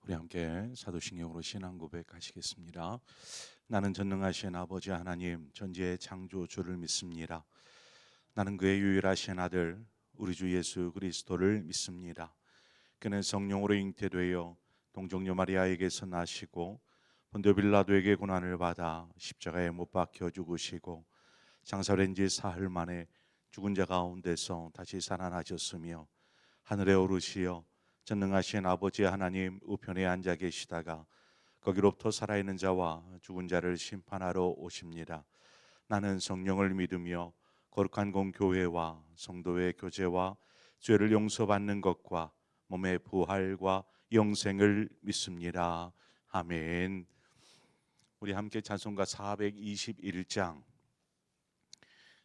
우리 함께 사도신경으로 신앙 고백하시겠습니다. 나는 전능하신 아버지 하나님 전지의 창조주를 믿습니다. 나는 그의 유일하신 아들 우리 주 예수 그리스도를 믿습니다. 그는 성령으로 잉태되어 동정녀 마리아에게서 나시고 본디오 빌라도에게 고난을 받아 십자가에 못 박혀 죽으시고 장사된 지 사흘 만에 죽은 자 가운데서 다시 살아나셨으며 하늘에 오르시어 전능하신 아버지 하나님 우편에 앉아 계시다가 거기로부터 살아있는 자와 죽은 자를 심판하러 오십니다. 나는 성령을 믿으며 거룩한 공교회와 성도의 교제와 죄를 용서받는 것과 몸의 부활과 영생을 믿습니다. 아멘. 우리 함께 찬송가 421장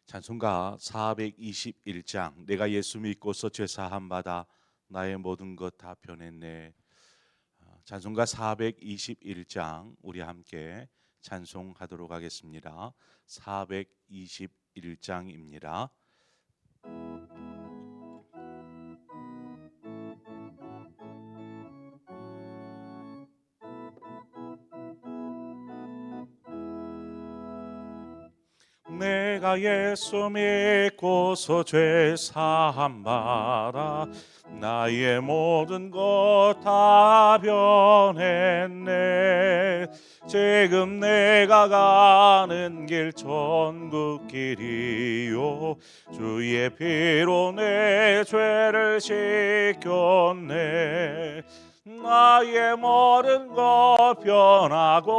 찬송가 421장 내가 예수 믿고서 죄 사함 받아 나의 모든 것 다 변했네. 찬송가 421장 우리 함께 찬송하도록 하겠습니다. 421장입니다. 내가 예수 믿고서 죄 사함 받아 나의 모든 것 다 변했네. 지금 내가 가는 길 천국 길이요 주의 피로 내 죄를 씻겼네. 나의 모든 것 변하고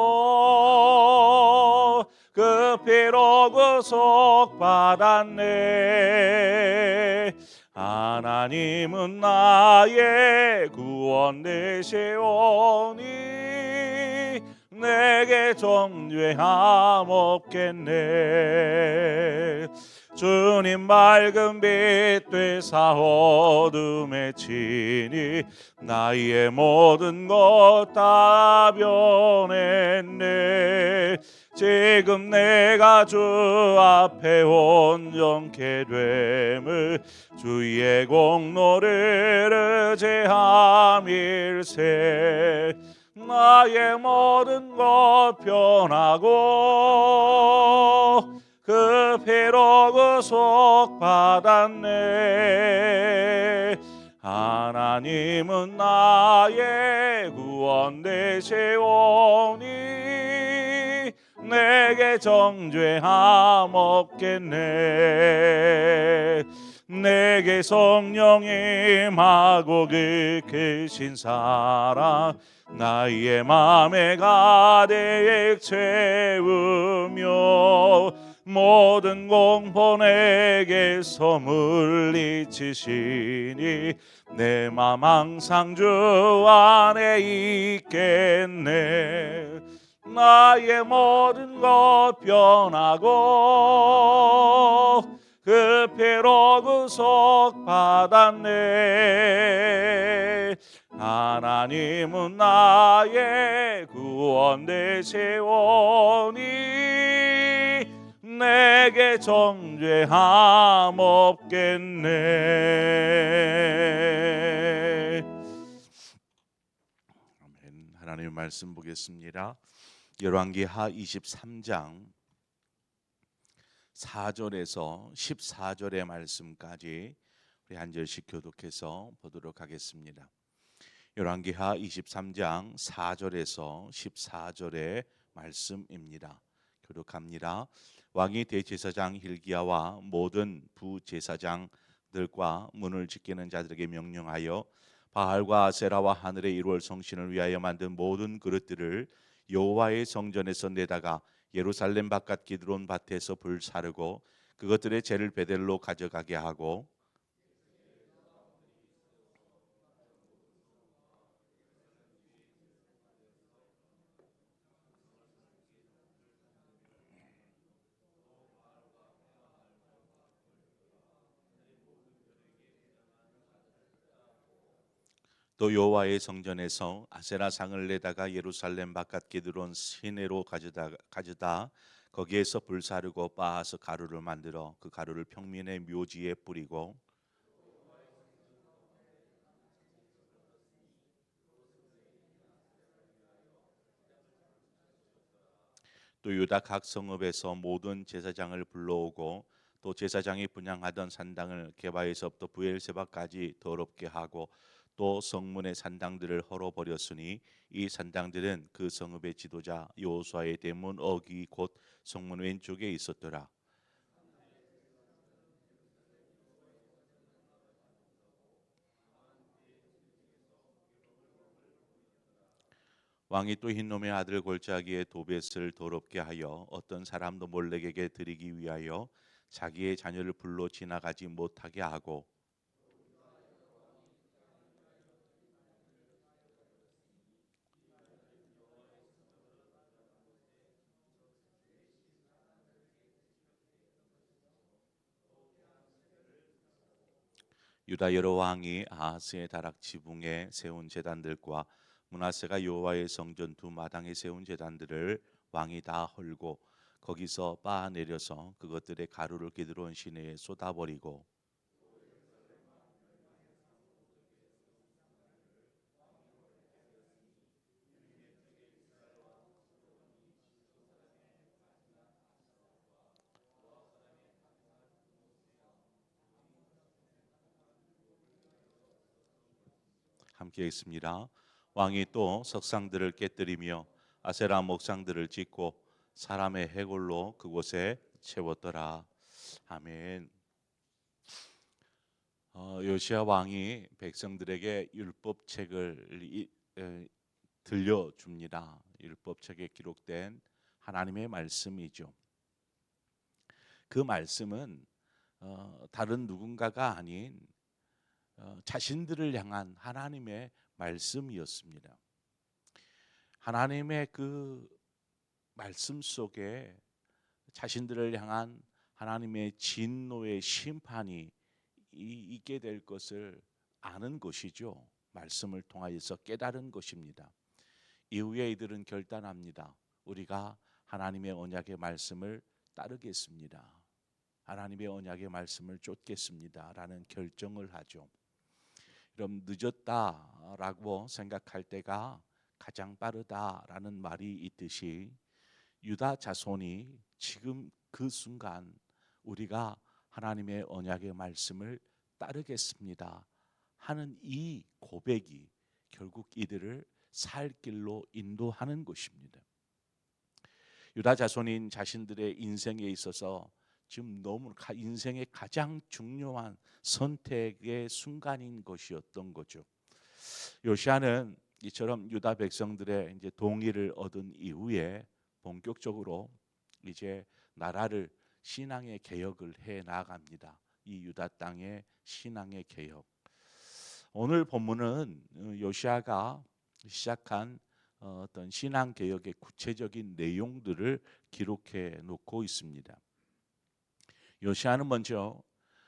그 피로 구속받았네. 하나님은 나의 구원 되시오니 내게 정죄함 없겠네. 주님 맑은 빛 되사 어둠에 치니 나의 모든 것 다 변했네. 지금 내가 주 앞에 온전케 됨을 주의 공로를 의지함일세. 나의 모든 것 변하고 그 피로 구속받았네. 하나님은 나의 구원 되시오니 내게 정죄함 없겠네. 내게 성령 임하고 그 크신 사랑 나의 맘에 가득 채우며 모든 공포 내게서 물리치시니 내 맘 항상 주 안에 있겠네. 나의 모든 것 변하고 그 피로 구속받았네. 하나님은 나의 구원 되시오니 내게 정죄함 없겠네. 아멘. 하나님의 말씀 보겠습니다. 열왕기하 23장 4절에서 14절의 말씀까지 우리 한 절씩 교독해서 보도록 하겠습니다. 열왕기하 23장 4절에서 14절의 말씀입니다. 교독합니다. 왕이 대제사장 hil기야와 모든 부제사장들과 문을 지키는 자들에게 명령하여 바알과 아세라와 하늘의 일월 성신을 위하여 만든 모든 그릇들을 여호와의 성전에서 내다가 예루살렘 바깥 기드론 밭에서 불 사르고 그것들의 재를 베델로 가져가게 하고 또 여호와의 성전에서 아세라 상을 내다가 예루살렘 바깥 기드론 시내로 가져다 거기에서 불 사르고 빻아서 가루를 만들어 그 가루를 평민의 묘지에 뿌리고 또 유다 각 성읍에서 모든 제사장을 불러오고 또 제사장이 분향하던 산당을 게바에서부터 부엘세바까지 더럽게 하고 또 성문의 산당들을 헐어버렸으니 이 산당들은 그 성읍의 지도자 여호수아의 대문 어기 곧 성문 왼쪽에 있었더라. 왕이 또 흰놈의 아들 골짜기에 도벳을 더럽게 하여 어떤 사람도 몰렉에게 드리기 위하여 자기의 자녀를 불러 지나가지 못하게 하고 유다 여러 왕이 아하스의 다락 지붕에 세운 제단들과 므낫세가 여호와의 성전 두 마당에 세운 제단들을 왕이 다 헐고 거기서 빻아 내려서 그것들의 가루를 기드론 시내에 쏟아버리고 함께 있습니다. 왕이 또 석상들을 깨뜨리며 아세라 목상들을 짓고 사람의 해골로 그곳에 채웠더라. 아멘. 요시야 왕이 백성들에게 율법책을 들려줍니다. 율법책에 기록된 하나님의 말씀이죠. 그 말씀은 다른 누군가가 아닌 자신들을 향한 하나님의 말씀이었습니다. 하나님의 그 말씀 속에 자신들을 향한 하나님의 진노의 심판이 있게 될 것을 아는 것이죠. 말씀을 통하여서 깨달은 것입니다. 이후에 이들은 결단합니다. 우리가 하나님의 언약의 말씀을 따르겠습니다. 하나님의 언약의 말씀을 쫓겠습니다. 라는 결정을 하죠. 그럼 늦었다라고 생각할 때가 가장 빠르다라는 말이 있듯이 유다 자손이 지금 그 순간 우리가 하나님의 언약의 말씀을 따르겠습니다 하는 이 고백이 결국 이들을 살 길로 인도하는 것입니다. 유다 자손인 자신들의 인생에 있어서 지금 너무 인생의 가장 중요한 선택의 순간인 것이었던 거죠. 요시아는 이처럼 유다 백성들의 이제 동의를 얻은 이후에 본격적으로 이제 나라를 신앙의 개혁을 해 나갑니다. 이 유다 땅의 신앙의 개혁. 오늘 본문은 요시아가 시작한 어떤 신앙 개혁의 구체적인 내용들을 기록해 놓고 있습니다. 요시아는 먼저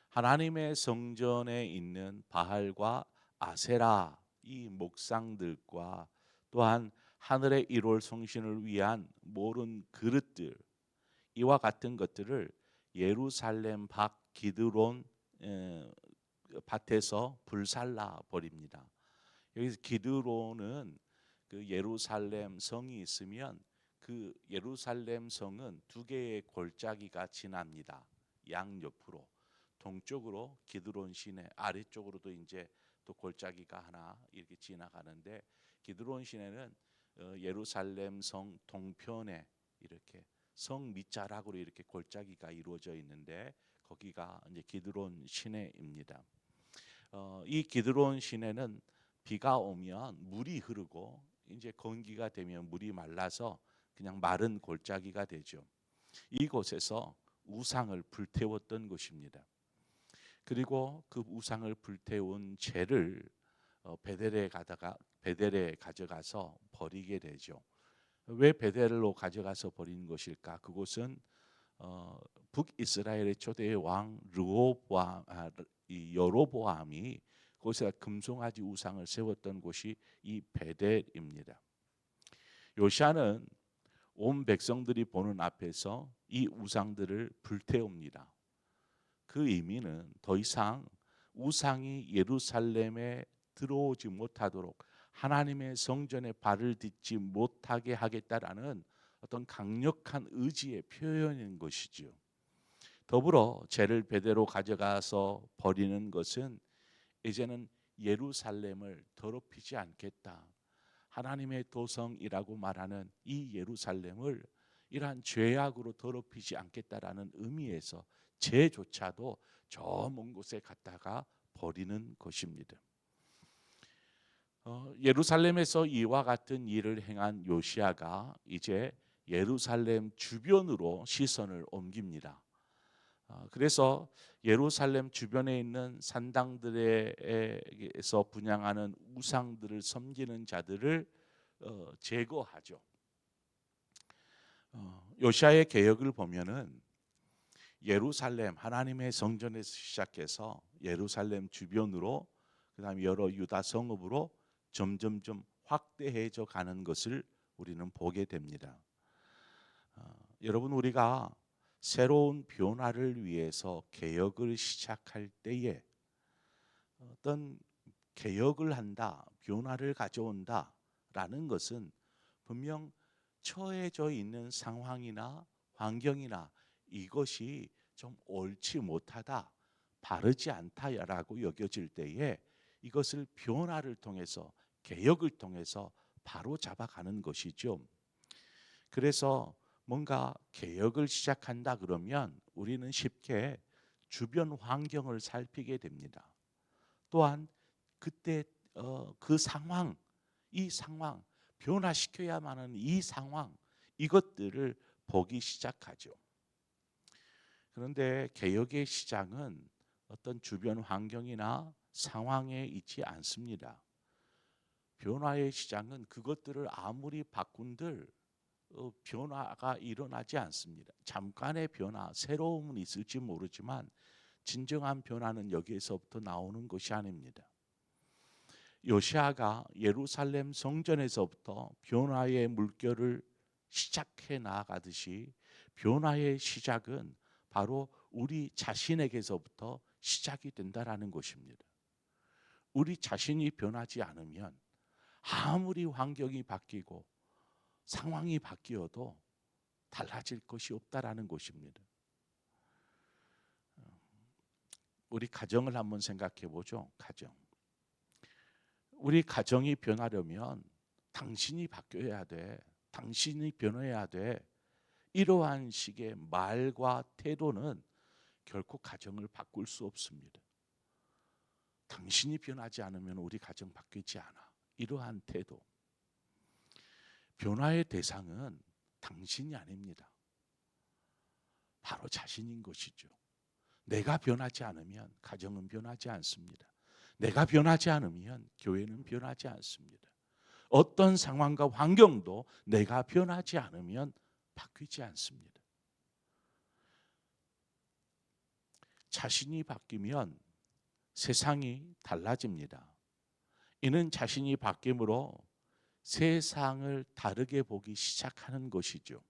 하나님의 성전에 있는 바알과 아세라 이 목상들과 또한 하늘의 1월 성신을 위한 모든 그릇들 이와 같은 것들을 예루살렘 밖 기드론 밭에서 불살라 버립니다. 여기서 기드론은 그 예루살렘 성이 있으면 그 예루살렘 성은 두 개의 골짜기가 지납니다. 양옆으로 동쪽으로 기드론 시내, 아래쪽으로도 이제 또 골짜기가 하나 이렇게 지나가는데 기드론 시내는 예루살렘 성 동편에 이렇게 성 밑자락으로 이렇게 골짜기가 이루어져 있는데 거기가 이제 기드론 시내입니다. 이 기드론 시내는 비가 오면 물이 흐르고 이제 건기가 되면 물이 말라서 그냥 마른 골짜기가 되죠. 이곳에서 우상을 불태웠던 것입니다. 그리고 그 우상을 불태운 재를 베델에 가져가서 버리게 되죠. 왜 베델로 가져가서 버린 것일까? 그곳은 북이스라엘의 초대 왕 여로보암이 그곳에 금송아지 우상을 세웠던 곳이 이 베델입니다. 요시아는 온 백성들이 보는 앞에서 이 우상들을 불태웁니다. 그 의미는 더 이상 우상이 예루살렘에 들어오지 못하도록 하나님의 성전에 발을 딛지 못하게 하겠다라는 어떤 강력한 의지의 표현인 것이죠. 더불어 죄를 배대로 가져가서 버리는 것은 이제는 예루살렘을 더럽히지 않겠다. 하나님의 도성이라고 말하는 이 예루살렘을 이러한 죄악으로 더럽히지 않겠다라는 의미에서 죄조차도 저 먼 곳에 갔다가 버리는 것입니다. 예루살렘에서 이와 같은 일을 행한 요시야가 이제 예루살렘 주변으로 시선을 옮깁니다. 그래서 예루살렘 주변에 있는 산당들에서 분향하는 우상들을 섬기는 자들을 제거하죠. 요시야의 개혁을 보면은 예루살렘 하나님의 성전에서 시작해서 예루살렘 주변으로 그다음에 여러 유다 성읍으로 점점점 확대해져 가는 것을 우리는 보게 됩니다. 여러분, 우리가 새로운 변화를 위해서 개혁을 시작할 때에 어떤 개혁을 한다, 변화를 가져온다라는 것은 분명 처해져 있는 상황이나 환경이나 이것이 좀 옳지 못하다, 바르지 않다라고 여겨질 때에 이것을 변화를 통해서 개혁을 통해서 바로 잡아가는 것이죠. 그래서 뭔가 개혁을 시작한다 그러면 우리는 쉽게 주변 환경을 살피게 됩니다. 또한 그때 그 상황, 이 상황, 변화시켜야만 하는 이 상황, 이것들을 보기 시작하죠. 그런데 개혁의 시작은 어떤 주변 환경이나 상황에 있지 않습니다. 변화의 시작은 그것들을 아무리 바꾼들 변화가 일어나지 않습니다. 잠깐의 변화, 새로움은 있을지 모르지만 진정한 변화는 여기에서부터 나오는 것이 아닙니다. 요시아가 예루살렘 성전에서부터 변화의 물결을 시작해 나가듯이 변화의 시작은 바로 우리 자신에게서부터 시작이 된다라는 것입니다. 우리 자신이 변하지 않으면 아무리 환경이 바뀌고 상황이 바뀌어도 달라질 것이 없다라는 것입니다. 우리 가정을 한번 생각해 보죠. 가정. 우리 가정이 변하려면 당신이 바뀌어야 돼. 당신이 변해야 돼. 이러한 식의 말과 태도는 결코 가정을 바꿀 수 없습니다. 당신이 변하지 않으면 우리 가정 바뀌지 않아. 이러한 태도. 변화의 대상은 당신이 아닙니다. 바로 자신인 것이죠. 내가 변하지 않으면 가정은 변하지 않습니다. 내가 변하지 않으면 교회는 변하지 않습니다. 어떤 상황과 환경도 내가 변하지 않으면 바뀌지 않습니다. 자신이 바뀌면 세상이 달라집니다. 이는 자신이 바뀜으로 세상을 다르게 보기 시작하는 것이죠.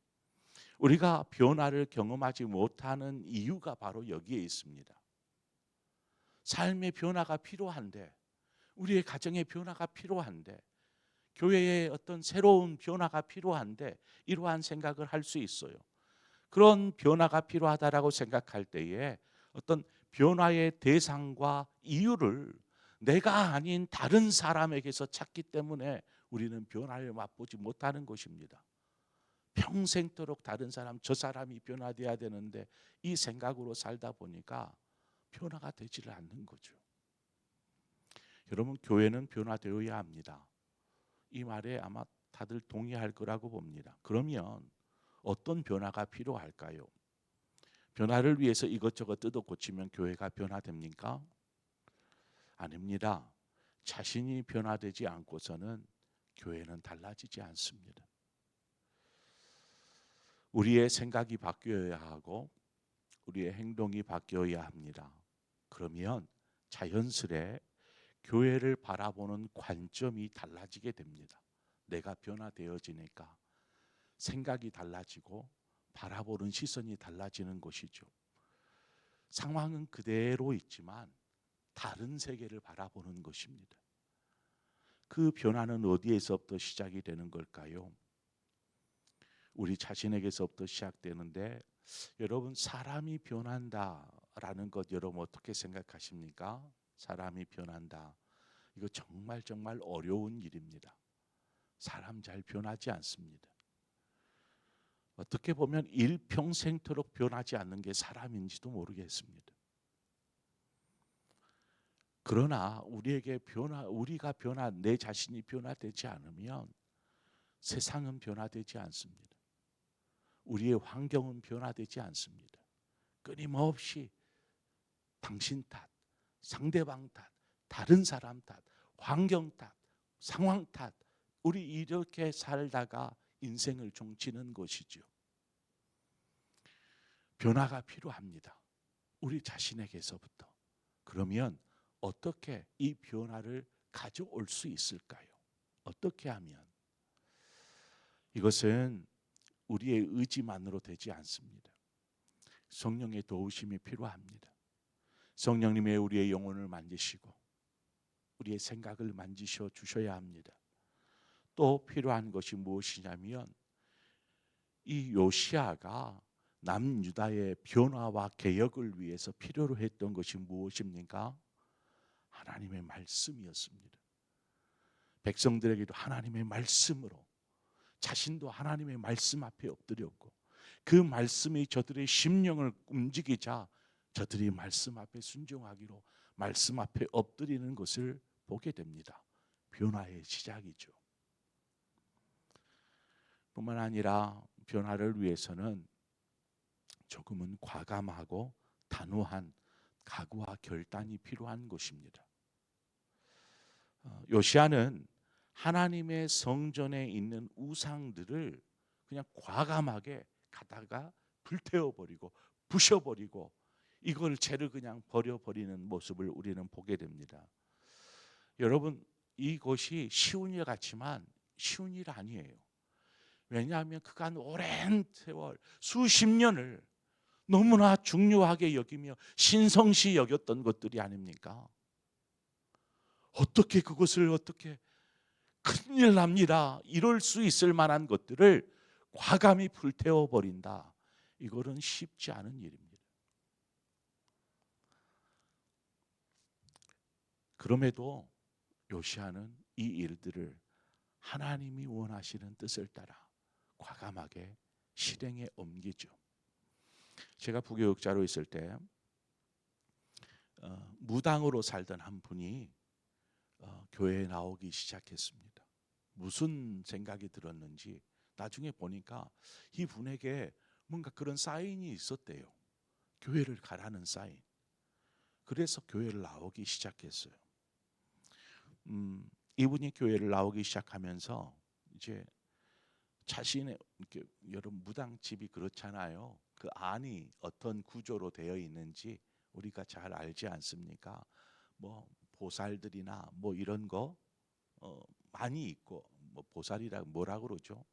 우리가 변화를 경험하지 못하는 이유가 바로 여기에 있습니다. 삶의 변화가 필요한데, 우리의 가정의 변화가 필요한데, 교회의 어떤 새로운 변화가 필요한데 이러한 생각을 할 수 있어요. 그런 변화가 필요하다라고 생각할 때에 어떤 변화의 대상과 이유를 내가 아닌 다른 사람에게서 찾기 때문에 우리는 변화를 맛보지 못하는 것입니다. 평생도록 다른 사람, 저 사람이 변화돼야 되는데 이 생각으로 살다 보니까 변화가 되지를 않는 거죠. 여러분, 교회는 변화되어야 합니다. 이 말에 아마 다들 동의할 거라고 봅니다. 그러면 어떤 변화가 필요할까요? 변화를 위해서 이것저것 뜯어 고치면 교회가 변화됩니까? 아닙니다. 자신이 변화되지 않고서는 교회는 달라지지 않습니다. 우리의 생각이 바뀌어야 하고 우리의 행동이 바뀌어야 합니다. 그러면 자연스레 교회를 바라보는 관점이 달라지게 됩니다. 내가 변화되어지니까 생각이 달라지고 바라보는 시선이 달라지는 것이죠. 상황은 그대로 있지만 다른 세계를 바라보는 것입니다. 그 변화는 어디에서부터 시작이 되는 걸까요? 우리 자신에게서부터 시작되는데, 여러분, 사람이 변한다라는 것 여러분 어떻게 생각하십니까? 사람이 변한다. 이거 정말 정말 어려운 일입니다. 사람 잘 변하지 않습니다. 어떻게 보면 일평생토록 변하지 않는 게 사람인지도 모르겠습니다. 그러나 우리가 내 자신이 변화되지 않으면 세상은 변화되지 않습니다. 우리의 환경은 변화되지 않습니다. 끊임없이 당신 탓, 상대방 탓, 다른 사람 탓, 환경 탓, 상황 탓, 우리 이렇게 살다가 인생을 종치는 것이죠. 변화가 필요합니다. 우리 자신에게서부터. 그러면 어떻게 이 변화를 가져올 수 있을까요? 어떻게 하면? 이것은 우리의 의지만으로 되지 않습니다. 성령의 도우심이 필요합니다. 성령님의 우리의 영혼을 만지시고 우리의 생각을 만지셔 주셔야 합니다. 또 필요한 것이 무엇이냐면, 이 요시야가 남유다의 변화와 개혁을 위해서 필요로 했던 것이 무엇입니까? 하나님의 말씀이었습니다. 백성들에게도 하나님의 말씀으로, 자신도 하나님의 말씀 앞에 엎드렸고, 그 말씀이 저들의 심령을 움직이자 저들이 말씀 앞에 순종하기로 말씀 앞에 엎드리는 것을 보게 됩니다. 변화의 시작이죠. 뿐만 아니라 변화를 위해서는 조금은 과감하고 단호한 각오와 결단이 필요한 것입니다. 요시야는 하나님의 성전에 있는 우상들을 그냥 과감하게 가다가 불태워버리고 부셔버리고 이걸 죄를 그냥 버려버리는 모습을 우리는 보게 됩니다. 여러분, 이것이 쉬운 일 같지만 쉬운 일 아니에요. 왜냐하면 그간 오랜 세월, 수십 년을 너무나 중요하게 여기며 신성시 여겼던 것들이 아닙니까? 어떻게 그것을 어떻게 큰일 납니다. 이럴 수 있을 만한 것들을 과감히 불태워버린다. 이거는 쉽지 않은 일입니다. 그럼에도 요시야는 이 일들을 하나님이 원하시는 뜻을 따라 과감하게 실행에 옮기죠. 제가 부교육자로 있을 때 무당으로 살던 한 분이 교회에 나오기 시작했습니다. 무슨 생각이 들었는지 나중에 보니까 이 분에게 뭔가 그런 사인이 있었대요. 교회를 가라는 사인. 그래서 교회를 나오기 시작했어요. 이분이 교회를 나오기 시작하면서 이제 자신의, 여러분 무당집이 그렇잖아요. 그 안이 어떤 구조로 되어 있는지 우리가 잘 알지 않습니까? 뭐 보살들이나 뭐 이런 거 많이 있고, 뭐 보살이라 뭐라 그러죠?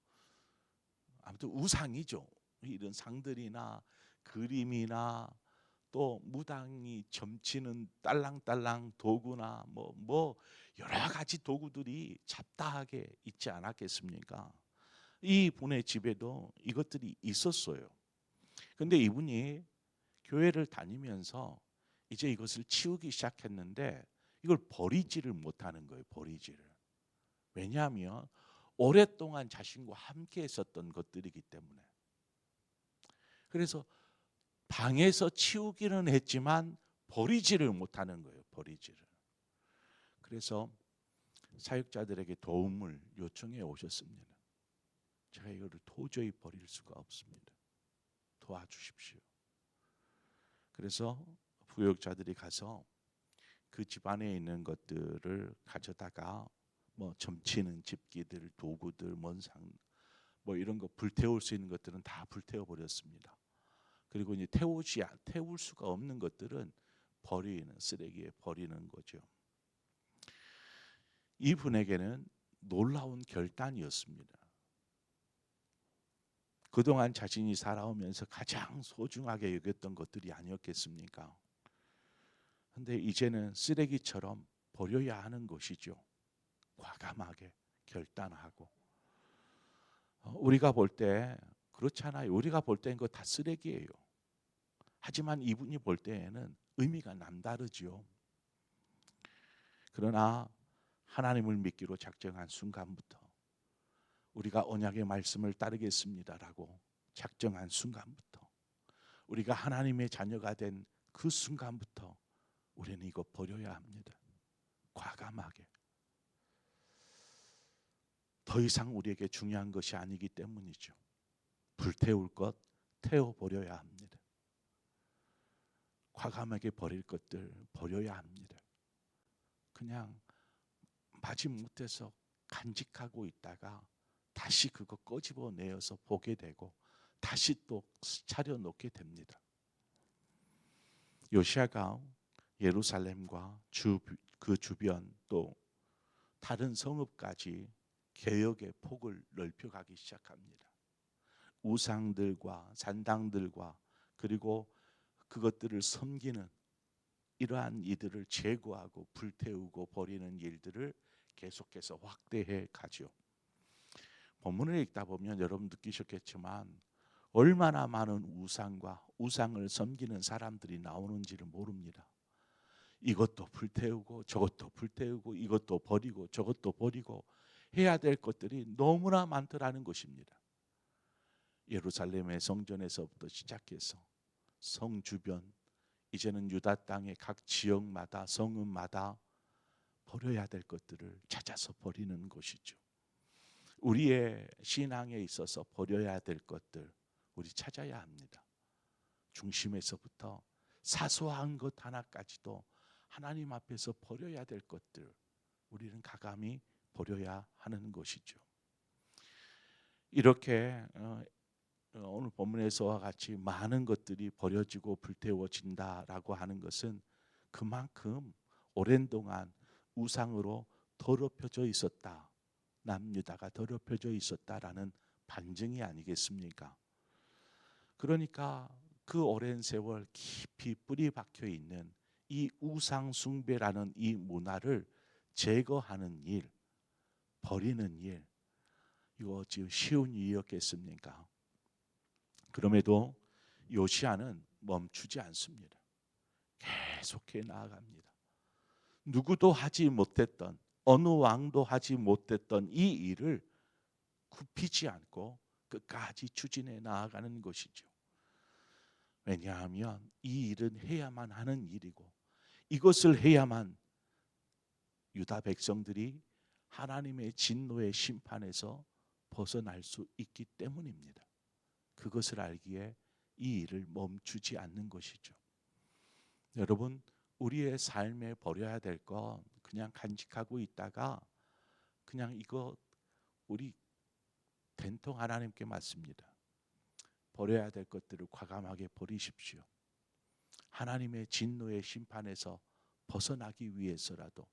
아무튼 우상이죠. 이런 상들이나 그림이나 또 무당이 점치는 딸랑딸랑 도구나 뭐 여러 가지 도구들이 잡다하게 있지 않았겠습니까? 이 분의 집에도 이것들이 있었어요. 근데 이분이 교회를 다니면서 이제 이것을 치우기 시작했는데 이걸 버리지를 못하는 거예요. 버리지를. 왜냐하면 오랫동안 자신과 함께 했었던 것들이기 때문에. 그래서 방에서 치우기는 했지만 버리지를 못하는 거예요. 버리지를. 그래서 사역자들에게 도움을 요청해 오셨습니다. 제가 이거를 도저히 버릴 수가 없습니다. 도와주십시오. 그래서 부역자들이 가서 그 집안에 있는 것들을 가져다가 뭐 점치는 집기들, 도구들, 뭐 이런 거 불태울 수 있는 것들은 다 불태워 버렸습니다. 그리고 이제 태울 수가 없는 것들은 쓰레기에 버리는 거죠. 이분에게는 놀라운 결단이었습니다. 그동안 자신이 살아오면서 가장 소중하게 여겼던 것들이 아니었겠습니까? 근데 이제는 쓰레기처럼 버려야 하는 것이죠. 과감하게 결단하고. 우리가 볼 때 그렇잖아요. 우리가 볼 때는 그거 다 쓰레기예요. 하지만 이분이 볼 때에는 의미가 남다르지요. 그러나 하나님을 믿기로 작정한 순간부터 우리가 언약의 말씀을 따르겠습니다라고 작정한 순간부터 우리가 하나님의 자녀가 된 그 순간부터 우리는 이거 버려야 합니다. 과감하게. 더 이상 우리에게 중요한 것이 아니기 때문이죠. 불태울 것 태워버려야 합니다. 과감하게 버릴 것들 버려야 합니다. 그냥 마지못해서 간직하고 있다가 다시 그거 꺼집어내어서 보게 되고 다시 또 차려놓게 됩니다. 요시아가 예루살렘과 그 주변 또 다른 성읍까지 개혁의 폭을 넓혀가기 시작합니다. 우상들과 산당들과 그리고 그것들을 섬기는 이러한 이들을 제거하고 불태우고 버리는 일들을 계속해서 확대해 가죠. 본문을 읽다 보면 여러분 느끼셨겠지만 얼마나 많은 우상과 우상을 섬기는 사람들이 나오는지를 모릅니다. 이것도 불태우고 저것도 불태우고 이것도 버리고 저것도 버리고 해야 될 것들이 너무나 많더라는 것입니다. 예루살렘의 성전에서부터 시작해서 성 주변, 이제는 유다 땅의 각 지역마다 성읍마다 버려야 될 것들을 찾아서 버리는 것이죠. 우리의 신앙에 있어서 버려야 될 것들 우리 찾아야 합니다. 중심에서부터 사소한 것 하나까지도 하나님 앞에서 버려야 될 것들 우리는 가감히 버려야 하는 것이죠. 이렇게 오늘 본문에서와 같이 많은 것들이 버려지고 불태워진다라고 하는 것은 그만큼 오랜 동안 우상으로 더럽혀져 있었다. 남유다가 더럽혀져 있었다라는 반증이 아니겠습니까? 그러니까 그 오랜 세월 깊이 뿌리 박혀 있는 이 우상 숭배라는 이 문화를 제거하는 일, 버리는 일, 이거 지금 쉬운 일이었겠습니까? 그럼에도 요시아는 멈추지 않습니다. 계속해 나아갑니다. 누구도 하지 못했던, 어느 왕도 하지 못했던 이 일을 굽히지 않고 끝까지 추진해 나아가는 것이죠. 왜냐하면 이 일은 해야만 하는 일이고 이것을 해야만 유다 백성들이 하나님의 진노의 심판에서 벗어날 수 있기 때문입니다. 그것을 알기에 이 일을 멈추지 않는 것이죠. 여러분, 우리의 삶에 버려야 될 것 그냥 간직하고 있다가 그냥 이거 우리 된통 하나님께 맡습니다. 버려야 될 것들을 과감하게 버리십시오. 하나님의 진노의 심판에서 벗어나기 위해서라도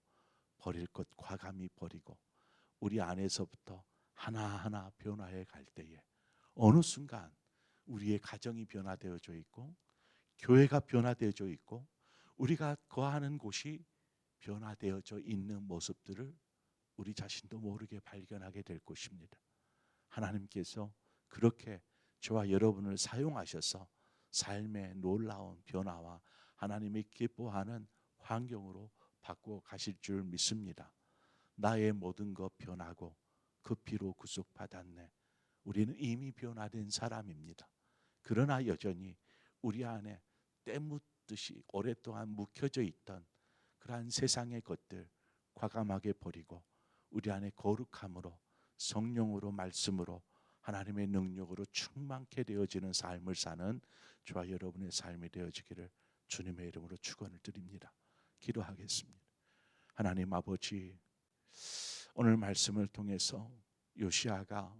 버릴 것 과감히 버리고 우리 안에서부터 하나하나 변화해 갈 때에 어느 순간 우리의 가정이 변화되어져 있고 교회가 변화되어져 있고 우리가 거하는 곳이 변화되어져 있는 모습들을 우리 자신도 모르게 발견하게 될 것입니다. 하나님께서 그렇게 저와 여러분을 사용하셔서 삶의 놀라운 변화와 하나님이 기뻐하는 환경으로 바꾸어 가실 줄 믿습니다. 나의 모든 것 변하고 그 피로 구속받았네. 우리는 이미 변화된 사람입니다. 그러나 여전히 우리 안에 때묻듯이 오랫동안 묵혀져 있던 그러한 세상의 것들 과감하게 버리고 우리 안에 거룩함으로 성령으로 말씀으로 하나님의 능력으로 충만케 되어지는 삶을 사는 저와 여러분의 삶이 되어지기를 주님의 이름으로 축원을 드립니다. 기도하겠습니다. 하나님 아버지, 오늘 말씀을 통해서 요시아가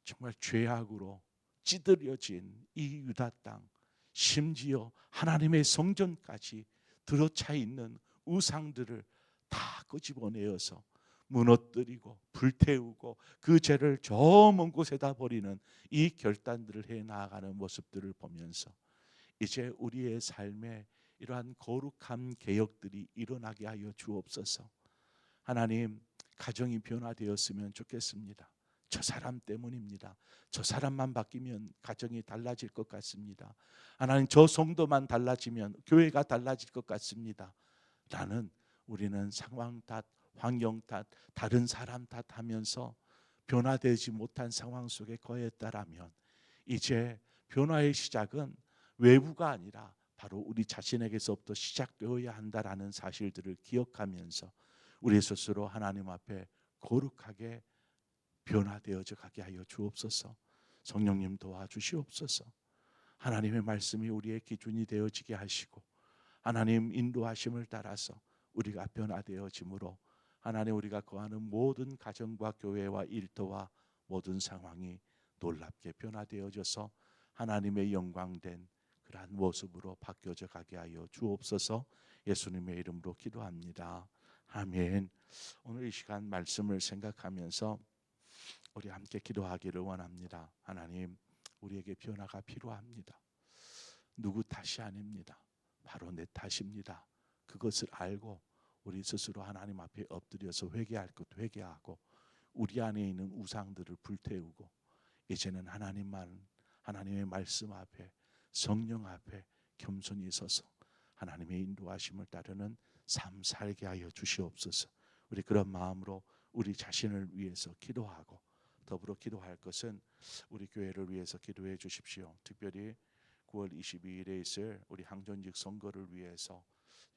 정말 죄악으로 찌들여진 이 유다 땅, 심지어 하나님의 성전까지 들어차 있는 우상들을 다 끄집어내어서 무너뜨리고 불태우고 그 죄를 저 먼 곳에다 버리는 이 결단들을 해 나아가는 모습들을 보면서 이제 우리의 삶에 이러한 거룩한 개혁들이 일어나게 하여 주옵소서. 하나님, 가정이 변화되었으면 좋겠습니다. 저 사람 때문입니다. 저 사람만 바뀌면 가정이 달라질 것 같습니다. 하나님, 저 성도만 달라지면 교회가 달라질 것 같습니다. 라는, 우리는 상황 탓, 환경 탓, 다른 사람 탓하면서 변화되지 못한 상황 속에 거했다라면, 이제 변화의 시작은 외부가 아니라 바로 우리 자신에게서부터 시작되어야 한다라는 사실들을 기억하면서 우리 스스로 하나님 앞에 거룩하게 변화되어져 가게 하여 주옵소서. 성령님 도와주시옵소서. 하나님의 말씀이 우리의 기준이 되어지게 하시고, 하나님 인도하심을 따라서 우리가 변화되어짐으로 하나님, 우리가 거하는 모든 가정과 교회와 일터와 모든 상황이 놀랍게 변화되어져서 하나님의 영광된 그러한 모습으로 바뀌어져 가게 하여 주옵소서. 예수님의 이름으로 기도합니다. 아멘. 오늘 이 시간 말씀을 생각하면서 우리 함께 기도하기를 원합니다. 하나님, 우리에게 변화가 필요합니다. 누구 탓이 아닙니다. 바로 내 탓입니다. 그것을 알고 우리 스스로 하나님 앞에 엎드려서 회개할 것 회개하고, 우리 안에 있는 우상들을 불태우고, 이제는 하나님의 말씀 앞에, 성령 앞에 겸손히 서서 하나님의 인도하심을 따르는 삶 살게 하여 주시옵소서. 우리 그런 마음으로 우리 자신을 위해서 기도하고, 더불어 기도할 것은 우리 교회를 위해서 기도해 주십시오. 특별히 9월 22일에 있을 우리 항전직 선거를 위해서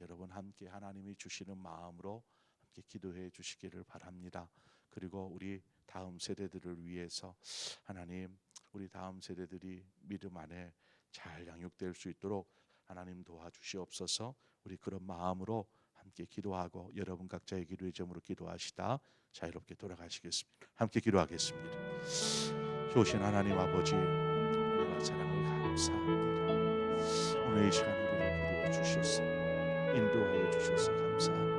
여러분 함께 하나님이 주시는 마음으로 함께 기도해 주시기를 바랍니다. 그리고 우리 다음 세대들을 위해서 하나님, 우리 다음 세대들이 믿음 안에 잘 양육될 수 있도록 하나님 도와주시옵소서. 우리 그런 마음으로 함께 기도하고, 여러분 각자의 기도의 점으로 기도하시다 자유롭게 돌아가시겠습니다. 함께 기도하겠습니다. 좋으신 하나님 아버지, 은혜와 사랑을 감사합니다. 오늘 이 시간 우리를 부르어 주셔서 인도하여 주셔서 감사합니다.